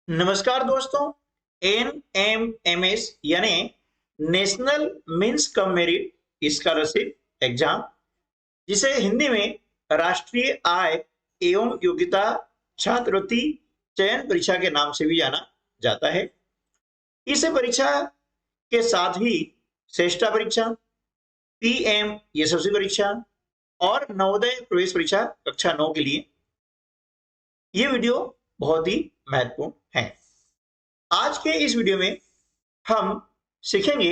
नमस्कार दोस्तों। NMMS यानी national means cum merit scholarship exam, जिसे हिंदी में राष्ट्रीय आय एवं योग्यता छात्रवृत्ति चयन परीक्षा के नाम से भी जाना जाता है। इस परीक्षा के साथ ही श्रेष्ठता परीक्षा, PM यशस्वी परीक्षा और नवोदय प्रवेश परीक्षा कक्षा 9 के लिए ये वीडियो बहुत ही महत्वपूर्ण है। आज के इस वीडियो में हम सीखेंगे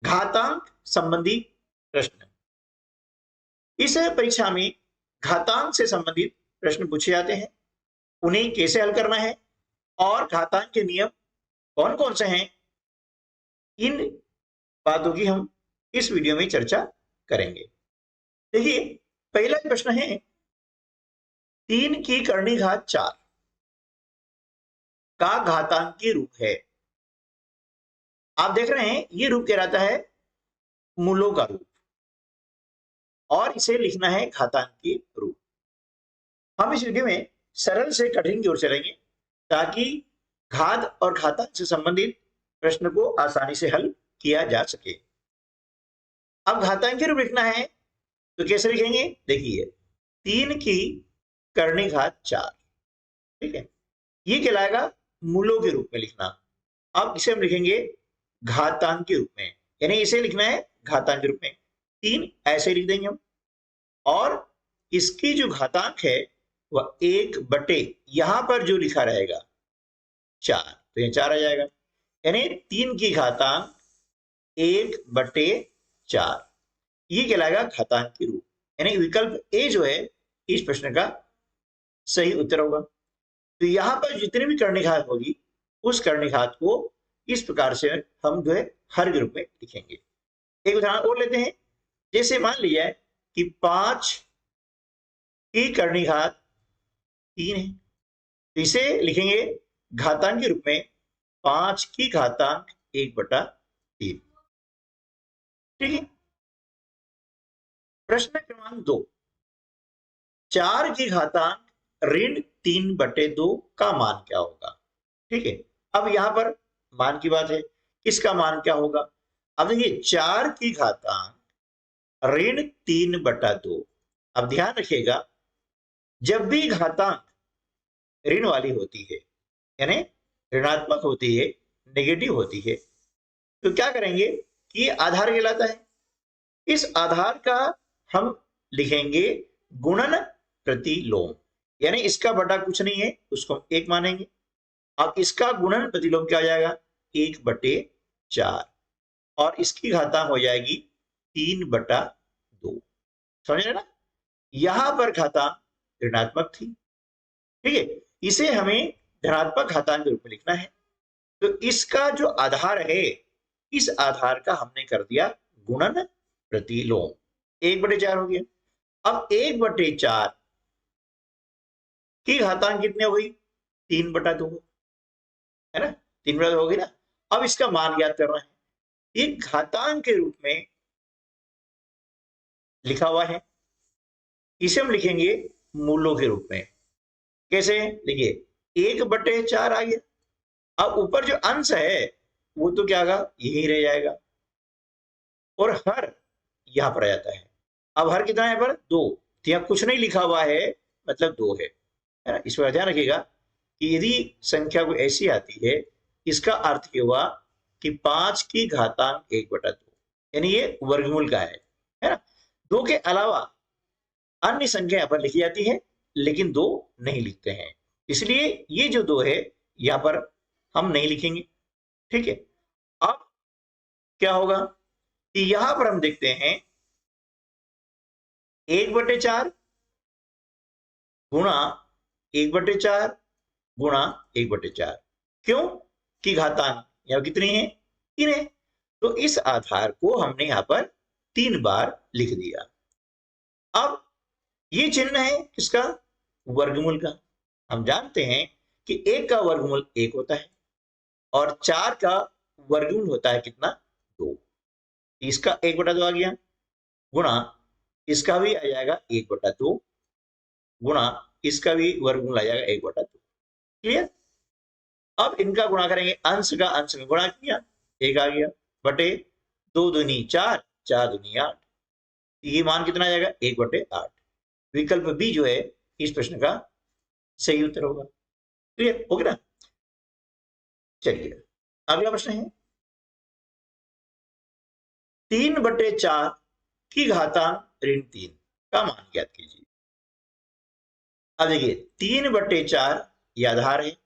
घातांक संबंधी प्रश्न। इस परीक्षा में घातांक से संबंधित प्रश्न पूछे जाते हैं, उन्हें कैसे हल करना है और घातांक के नियम कौन कौन से हैं, इन बातों की हम इस वीडियो में चर्चा करेंगे। देखिए, पहला प्रश्न है 3 की करनी घात 4 का घातांकीय रूप है। आप देख रहे हैं ये रूप कहलाता है मूलों का रूप और इसे लिखना है घातांकीय रूप। हम इस वीडियो में सरल से कठिन की ओर चलेंगे ताकि घात और घातांक से संबंधित प्रश्न को आसानी से हल किया जा सके। अब घातांकीय रूप लिखना है तो कैसे लिखेंगे? देखिए, 3 की करनी घात 4, ठीक है, ये कहलाएगा मूलों के रूप में लिखना। अब इसे हम लिखेंगे घातांक के रूप में, यानी इसे लिखना है घातांक के रूप में। 3 ऐसे लिख देंगे हम, और इसकी जो घातांक है वह 1/, यहां पर जो लिखा रहेगा 4, तो ये 4 आ जाएगा, यानी 3 की घातांक 1/4, ये कहलाएगा घातांक के रूप, यानी विकल्प ए जो है इस प्रश्न का सही उत्तर होगा। तो यहां पर जितनी भी कर्णिघात होगी उस कर्णिघात को इस प्रकार से हम जो है हर के रूप में लिखेंगे। एक उदाहरण और लेते हैं। जैसे मान लिया कि 5 की करनी घात 3 है, तो इसे लिखेंगे घातांक के रूप में 5 की घातांक 1/3, ठीक है। प्रश्न क्रमांक 2, 4 की घातांक ऋण 3/2 का मान क्या होगा? ठीक है, अब यहां पर मान की बात है, किसका मान क्या होगा? अब देखिए, 4 की घातांक ऋण 3/2। अब ध्यान रखिएगा, जब भी घातांक ऋण वाली होती है, यानी ऋणात्मक होती है, नेगेटिव होती है, तो क्या करेंगे कि ये आधार कहलाता है। इस आधार का हम लिखेंगे गुणन प्रतिलोम, यानी इसका बटा कुछ नहीं है, उसको 1 मानेंगे। अब इसका गुणन प्रतिलोम क्या हो जाएगा? 1/4, और इसकी घातांक हो जाएगी 3/2। समझ रहे ना? यहां पर घातांक ऋणात्मक थी, ठीक है, इसे हमें धनात्मक घातांक के रूप में लिखना है। तो इसका जो आधार है, इस आधार का हमने कर दिया गुणन प्रतिलोम, 1/4 हो गया। अब 1/4 की घातांक कितनी हो गई? 3/2, है ना? 3/2 हो गई ना। अब इसका मान ज्ञात करना है। ये घातांक के रूप में लिखा हुआ है, इसे हम लिखेंगे मूलों के रूप में। कैसे? देखिए, 1/4 आ गया। अब ऊपर जो अंश है वो तो क्या होगा? यही रह जाएगा, और हर यहां पर आ जाता है। अब हर कितना है पर? 2, तो यहां कुछ नहीं लिखा हुआ है, मतलब 2 है ना? इस पर ध्यान रखिएगा कि यदि संख्या को ऐसी आती है, इसका अर्थ ये हुआ कि 5 की घातांक 1/2, यानी ये वर्गमूल का है ना? 2 के अलावा अन्य संख्या यहां पर लिखी जाती है, लेकिन 2 नहीं लिखते हैं, इसलिए ये जो 2 है यहां पर हम नहीं लिखेंगे, ठीक है। अब क्या होगा कि यहां पर हम देखते हैं 1/4 गुणा 1/4 गुणा 1/4, क्यों? कि घातांक यहां कितनी है? 3 है, तो इस आधार को हमने यहां पर 3 बार लिख दिया। अब ये चिन्ह है किसका? वर्गमूल का। हम जानते हैं कि 1 का वर्गमूल 1 होता है और 4 का वर्गमूल होता है कितना? 2। इसका 1/2 आ गया, गुणा इसका भी आ जाएगा 1/2, गुणा इसका भी वर्गमूल आ जाएगा 1/2। क्लियर? अब इनका गुणा करेंगे, अंश का अंश में गुणा किया, 1 आ गया, बटे 2 दूनी 4, 4 दूनी 8, ये मान कितना आ जाएगा, 1/8। विकल्प बी जो है इस प्रश्न का सही उत्तर होगा। क्लियर हो गया ना। चलिए अगला प्रश्न है 3/4 की घातांक ऋण 3 का मान ज्ञात कीजिए। अब देखिए 3/4 ये आधार है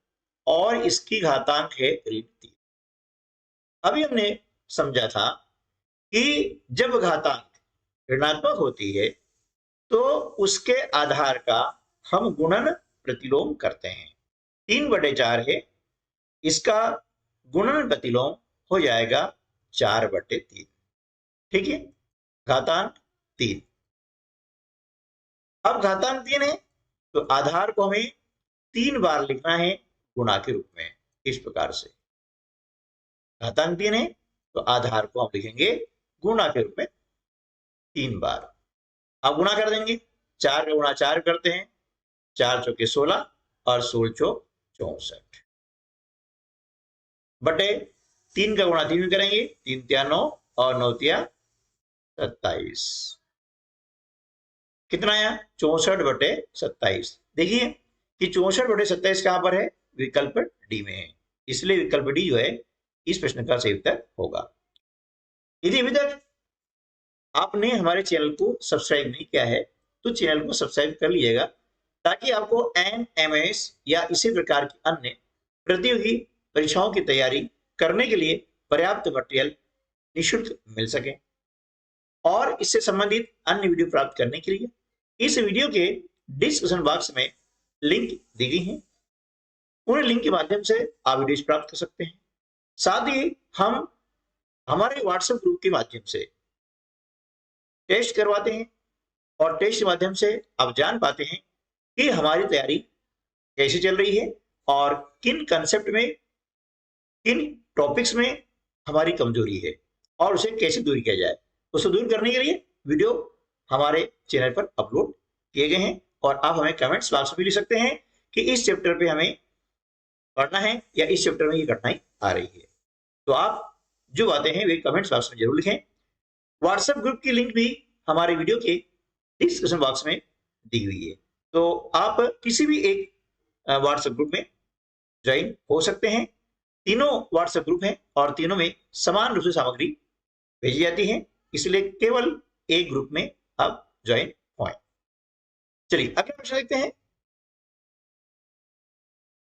और इसकी घातांक है ऋण 3। अभी हमने समझा था कि जब घातांक ऋणात्मक होती है तो उसके आधार का हम गुणन प्रतिलोम करते हैं। 3/4 है, इसका गुणन प्रतिलोम हो जाएगा 4/3। ठीक है, घातांक 3। अब घातांक 3 है तो आधार को हमें 3 बार लिखना है गुणा के रूप में, इस प्रकार से। घातांक 3 है तो आधार को हम लिखेंगे गुणा के रूप में 3 बार। अब गुणा कर देंगे, 4 का गुणा 4 करते हैं, 4 चौके 16 और 16 चौक 64, बटे 3 का गुणा 3 में करेंगे, 3 तिया 9 और 9 तिया 27, कितना आया 64/27। देखिए कि 64/27 कहां पर है, विकल्प डी में है, इसलिए विकल्प डी जो है इस प्रश्न का सही उत्तर होगा। यदि अभी तक आपने हमारे चैनल को सब्सक्राइब नहीं किया है तो चैनल को सब्सक्राइब कर लीजिएगा, ताकि आपको एनएमएस या इसी प्रकार की अन्य प्रतियोगी परीक्षाओं की तैयारी करने के लिए पर्याप्त मटेरियल निःशुल्क मिल सके। और इससे संबंधित अन्य वीडियो प्राप्त करने के लिए इस वीडियो के डिस्क्रिप्शन बॉक्स में लिंक दी गई है, उन लिंक के माध्यम से आप वीडियोज प्राप्त कर सकते हैं। साथ ही हम हमारे व्हाट्सएप ग्रुप के माध्यम से टेस्ट करवाते हैं और टेस्ट के माध्यम से आप जान पाते हैं कि हमारी तैयारी कैसे चल रही है और किन कंसेप्ट में, किन टॉपिक्स में हमारी कमजोरी है और उसे कैसे दूर किया जाए। उसे दूर करने के लिए वीडियो हमारे चैनल पर अपलोड किए गए हैं और आप हमें कमेंट्स बॉक्स में लिख सकते हैं कि इस चैप्टर पे हमें पढ़ना है या इस चैप्टर में ये कठिनाई आ रही है। तो आप जो बातें हैं वे कमेंट्स बॉक्स में जरूर लिखें। व्हाट्सएप ग्रुप की लिंक भी हमारे वीडियो के डिस्क्रिप्शन बॉक्स में दी हुई है, तो आप किसी भी एक व्हाट्सएप ग्रुप में ज्वाइन हो सकते हैं। तीनों व्हाट्सएप ग्रुप हैं और तीनों में समान रूप से सामग्री भेजी जाती है, इसलिए केवल एक ग्रुप में आप ज्वाइन हों। चलिए अगला प्रश्न देखते हैं।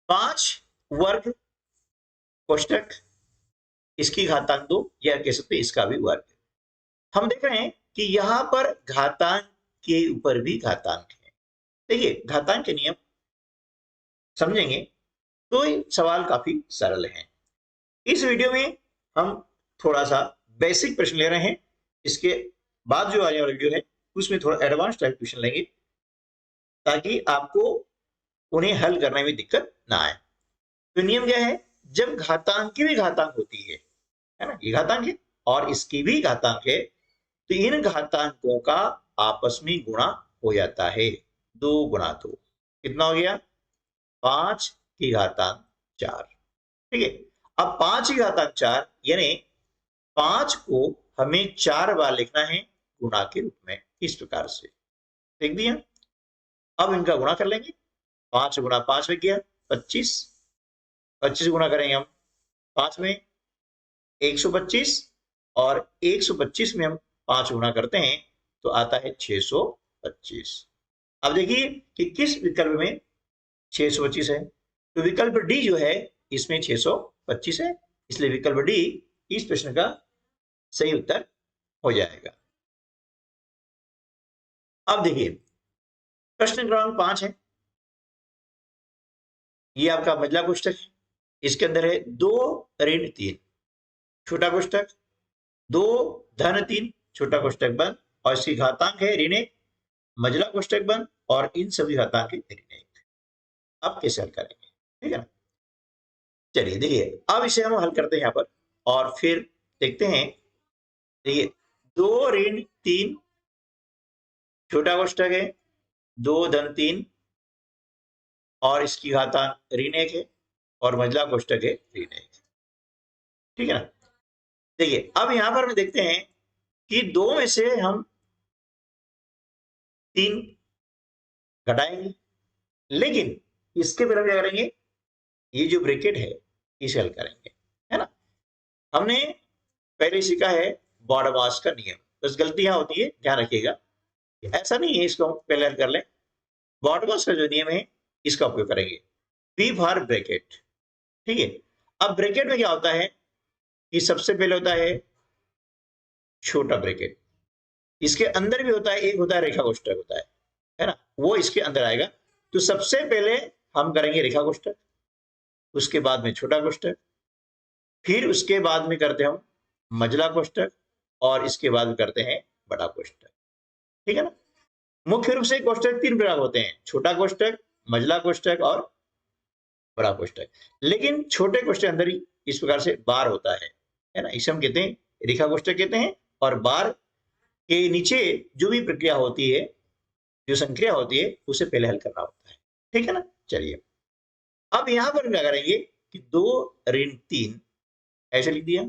5 वर्ग कोष्टक इसकी घातांक 2 या कह सकते इसका भी वर्ग। हम देख रहे हैं कि यहां पर घातांक के ऊपर भी घातांक है। देखिए घातांक के नियम समझेंगे तो सवाल काफी सरल है। इस वीडियो में हम थोड़ा सा बेसिक प्रश्न ले रहे हैं, इसके बाद जो आने वाला वीडियो है उसमें थोड़ा एडवांस टाइप क्वेश्चन लेंगे, ताकि आपको उन्हें हल करने में दिक्कत ना आए। तो नियम क्या है, जब घातांक की भी घातांक होती है ना, ये घातांक है और इसकी भी घातांक है, तो इन घातांकों का आपस में गुणा हो जाता है। 2 गुणा 2 कितना हो गया, 5 की घातांक 4। ठीक है, अब 5 की घातांक 4 यानी 5 को हमें 4 बार लिखना है गुणा के रूप में, इस प्रकार से देख दिया। अब इनका गुणा कर लेंगे, 5 गुणा 5 हो गया 25, 25 गुणा करेंगे हम 5 में 125 और 125 में हम 5 गुणा करते हैं तो आता है 625। अब देखिए कि किस विकल्प में 625 है, तो विकल्प डी जो है इसमें 625 है, इसलिए विकल्प डी इस प्रश्न का सही उत्तर हो जाएगा। अब देखिए प्रश्न क्रमांक 5 है, ये आपका मझला कोष्टक है, इसके अंदर है 2 ऋण 3 छोटा कोष्टक, 2 धन 3 छोटा कोष्टक बंद और इसकी घातांक है ऋण 1 मझला कोष्टक बंद और इन सभी घातांक है ऋण 1। अब कैसे हल करेंगे, ठीक है ना। चलिए देखिए अब इसे हम हल करते हैं यहां पर और फिर देखते हैं। देखिए 2 ऋण 3 छोटा कोष्टक है, 2 धन 3 और इसकी घातांक ऋण 1 है, और मंझला कोष्टक है ऋण 1। ठीक है ना। देखिए अब यहां पर हम देखते हैं कि 2 में से हम 3 घटाएंगे, लेकिन इसके पहले हम क्या करेंगे, ये जो ब्रैकेट है इसे हल करेंगे, है ना। हमने पहले सीखा है बॉडमास का नियम, बस गलती यहां होती है, ध्यान रखिएगा। ऐसा नहीं है, इसको हम पहले हल कर लें। बॉडमास का जो नियम है इसका उपयोग करेंगे, बी फॉर ब्रैकेट। ठीक है। अब ब्रैकेट में क्या होता है कि सबसे पहले होता है छोटा ब्रैकेट, इसके अंदर भी होता है, एक होता है रेखा कोष्टक होता है ना, वो इसके अंदर आएगा। तो सबसे पहले हम करेंगे रेखा कोष्टक, उसके बाद में छोटा कोष्टक, फिर उसके बाद में करते हैं हम मंझला कोष्टक, और इसके बाद में करते हैं बड़ा कोष्टक। ठीक है ना। मुख्य रूप से कोष्टक 3 प्रकार होते हैं, छोटा कोष्टक, मंझला कोष्टक और बड़ा कोष्टक। लेकिन छोटे कोष्टक अंदर ही इस प्रकार से बार होता है ना, इसे हम कहते हैं रेखा कोष्टक कहते हैं। और बार के नीचे जो भी प्रक्रिया होती है, जो संक्रिया होती है, उसे पहले हल करना होता है। ठीक है ना। चलिए अब यहां पर क्या करेंगे कि 2 ऋण 3 ऐसे लिख दिया।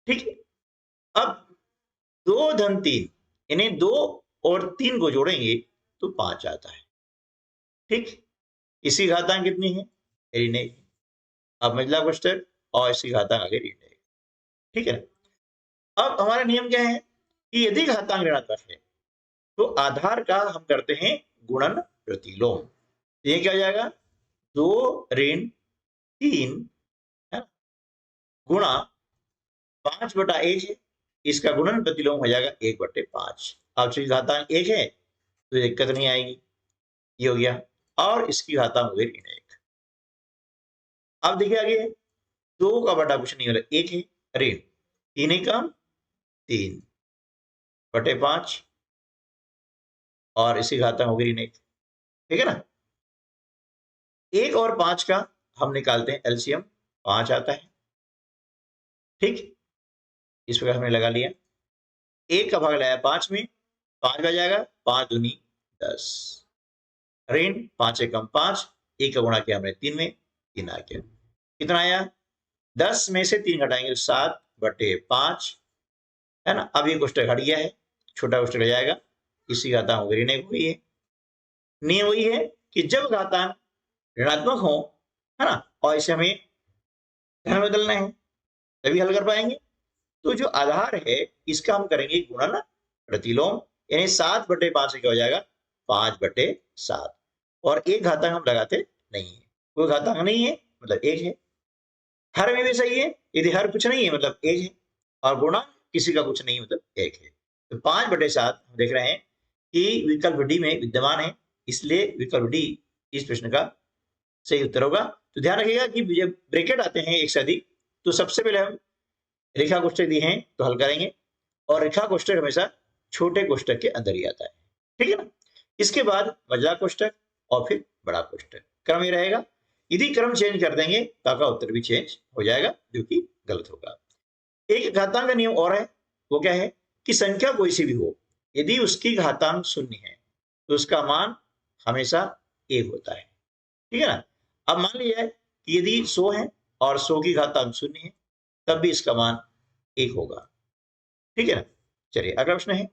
ठीक है। अब 2 धन 3, इन्हें 2 और 3 को जोड़ेंगे तो 5 आता है। ठीक। इसी घातांक कितनी है, ऋण 1। अब मंझला कोष्टक और इसकी घातांक आगे ऋण 1। ठीक है ना। अब हमारा नियम क्या है कि यदि घातांक ऋणात्मक है तो आधार का हम करते हैं गुणन प्रतिलोम। ये क्या हो जाएगा, 2 ऋण 3 है ना, गुणा 5/1 है, इसका गुणन प्रतिलोम हो जाएगा 1/5। अब चूंकि घातांक 1 है तो दिक्कत नहीं आएगी, ये हो गया। और इसकी घातांक हो गई ऋण 1। अब देखिए आगे 2 का बटा कुछ नहीं हो रहा, 1 है, ऋण 3 का 3/5 और इसी घातांक हो गई ऋण 1। ठीक है ना। 1 और 5 का हम निकालते हैं एलसीएम, 5 आता है। ठीक। इस प्रकार हमने लगा लिया, 1 का भाग लगाया 5 में, 5 आ जाएगा, 5 दूनी 10, ऋण 5 एकम 5, 1 का गुणा किया हमने 3 में, 3 आ गया। कितना आया, 10 में से 3 घटाएंगे तो 7/5 है ना। अब ये कोष्टक हट गया है, छोटा कोष्टक रह जाएगा, इसी घातांक हो गई ऋण 1 हुई है। नियम वही है कि जब घातांक ऋणात्मक हो, है ना, और इसे हमें धन में बदलना है तभी हल कर पाएंगे। तो जो आधार है इसका हम करेंगे गुणन प्रतिलोम, यानी 7/5 से क्या हो जाएगा, 5/7। और एक घातांक हम लगाते नहीं है, कोई घातांक नहीं है मतलब 1 है। हर में भी सही है, यदि हर कुछ नहीं है मतलब 1 है, और गुणा किसी का कुछ नहीं मतलब 1 है। तो 5/7 हम देख रहे हैं कि विकल्प डी में विद्यमान है, इसलिए विकल्प डी इस प्रश्न का सही उत्तर होगा। तो ध्यान रखिएगा कि जब ब्रैकेट आते हैं एक से अधिक तो सबसे पहले हम रेखा कोष्टक दिए हैं तो हल करेंगे, और रेखा कोष्टक हमेशा छोटे कोष्टक के अंदर ही आता है। ठीक है ना। इसके बाद मंझला कोष्टक और फिर बड़ा कोष्टक, क्रम ये रहेगा। यदि क्रम चेंज कर देंगे तो आपका उत्तर भी चेंज हो जाएगा, जो कि गलत होगा। एक घातांक का नियम और है, वो क्या है कि संख्या कोई सी भी हो, यदि उसकी घातांक 0 है तो उसका मान हमेशा 1 होता है। ठीक है ना। अब मान लिया कि यदि 100 है और 100 की घातांक 0 है, तब भी इसका मान 1 होगा। ठीक है ना। चलिए अगला प्रश्न है,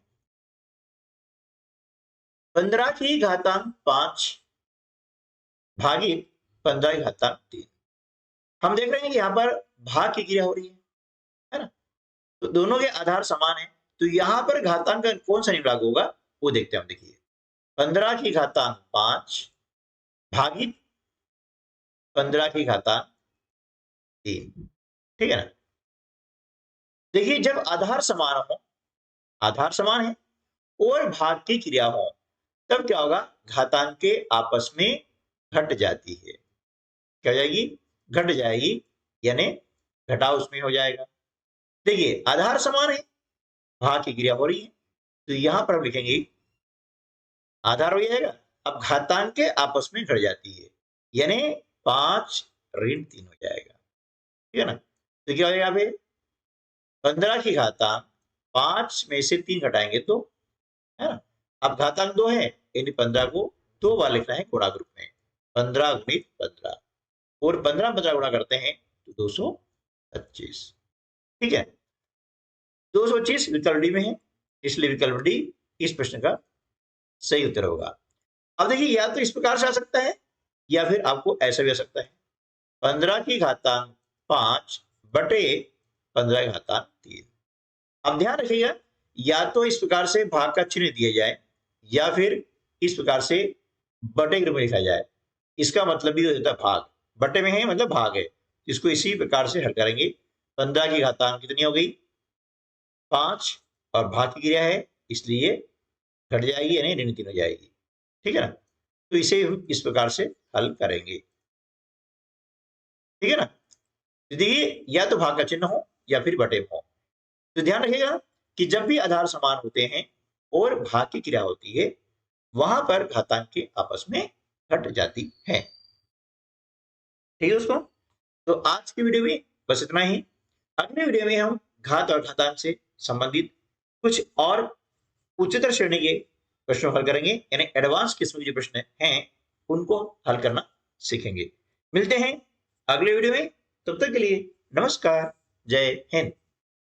15 की घातांक 5 भागित 15 की घातांक 3। हम देख रहे हैं कि यहाँ पर भाग की क्रिया हो रही है ना, तो दोनों के आधार समान है, तो यहाँ पर घातांक का कौन सा नियम लागू होगा वो देखते हैं हम। देखिए 15 की घातांक 5 भागित 15 की घातांक 3। ठीक है ना। देखिए जब आधार समान हो, आधार समान है और भाग की क्रिया हो, तब क्या होगा, घातांक के आपस में घट जाती है। क्या हो जाएगी, घट जाएगी, यानी घटाव उसमें हो जाएगा। देखिए आधार समान है, भाग की क्रिया हो रही है, तो यहां पर हम लिखेंगे आधार हो जाएगा। अब घातांक के आपस में घट जाती है, यानी 5 ऋण 3 हो जाएगा। ठीक है ना। तो क्या हो जाएगा, यहाँ पे 15 की घातांक 5 में से 3 घटाएंगे तो, है ना, अब घातांक 2 है, यानी 15 को 2 बार लिखना है गुणा ग्रुप में, 15 गुणित 15। और 15 गुणा करते हैं तो 225। ठीक है, 225 विकल्प डी में है, इसलिए विकल्प डी इस प्रश्न का सही उत्तर होगा। अब देखिए, या तो इस प्रकार से आ सकता है या फिर आपको ऐसा भी आ सकता है, 15 की घातांक 5 बटे 15 की घातांक 3। अब ध्यान रखिएगा, या तो इस प्रकार से भाग का चिन्ह दिया जाए या फिर इस प्रकार से बटे के रूप में लिखा जाए। इसका मतलब भी होता है भाग, बटे में है मतलब भाग है, इसको इसी प्रकार से हल करेंगे। 15 की घातांक कितनी हो गई? 5, और भाग की क्रिया है इसलिए घट जाएगी यानी ऋण 3 हो जाएगी। ठीक है ना, तो इसे हम इस प्रकार से हल करेंगे। ठीक है ना, तो देखिए, या तो भाग का चिन्ह हो या फिर बटे में हो। तो ध्यान रखिएगा कि जब भी आधार समान होते हैं और भाग की क्रिया होती है, वहां पर घातांक के आपस में घट जाती है। ठीक है दोस्तों, तो आज की वीडियो में बस इतना ही। अगले वीडियो में हम घात और घातांक से संबंधित कुछ और उच्चतर श्रेणी के प्रश्नों हल करेंगे, यानी एडवांस किस्म के जो प्रश्न हैं उनको हल करना सीखेंगे। मिलते हैं अगले वीडियो में, तब तक के लिए नमस्कार, जय हिंद।